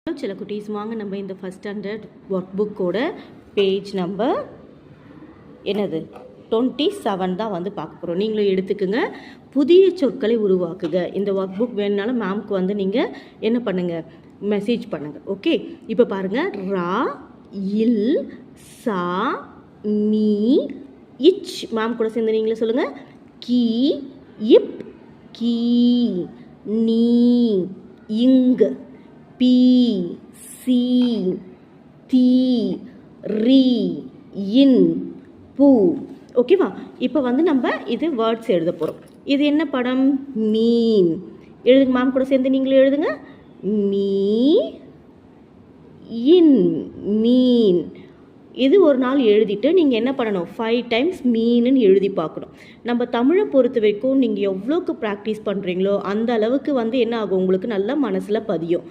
Hello சில குட்டீஸ், வாங்க நம்ம இந்த ஃபஸ்ட் ஸ்டாண்டர்ட் ஒர்க் புக்கோட பேஜ் நம்பர் என்னது 27 தான் வந்து பார்க்க போகிறோம். நீங்களும் எடுத்துக்குங்க. புதிய சொற்களை உருவாக்குக. இந்த ஒர்க் புக் வேணுனாலும் மேம்க்கு வந்து நீங்கள் என்ன பண்ணுங்கள், மெசேஜ் பண்ணுங்கள். ஓகே, இப்போ பாருங்கள். ரா, இல், சா, மீ, இச். மேம் கூட சேர்ந்து நீங்களே சொல்லுங்கள். கீ, இப், கீ, நீ, இங், பி, சி, தி, ரி, இன், பூ. ஓகேவா? இப்போ வந்து நம்ம இது வேர்ட்ஸ் எழுத போகிறோம். இது என்ன படம்? மீன். எழுதுங்க மேம் கூட சேர்ந்து நீங்களும் எழுதுங்க. மீ, இன், மீன். இது ஒரு நாள் எழுதிட்டு நீங்கள் என்ன பண்ணணும், 5 டைம்ஸ் மீனுன்னு எழுதி பார்க்கணும். நம்ம தமிழை பொறுத்த வரைக்கும் நீங்கள் எவ்வளோக்கு ப்ராக்டிஸ் பண்ணுறீங்களோ அந்த அளவுக்கு வந்து என்ன ஆகும், உங்களுக்கு நல்லா மனசில் பதியும்.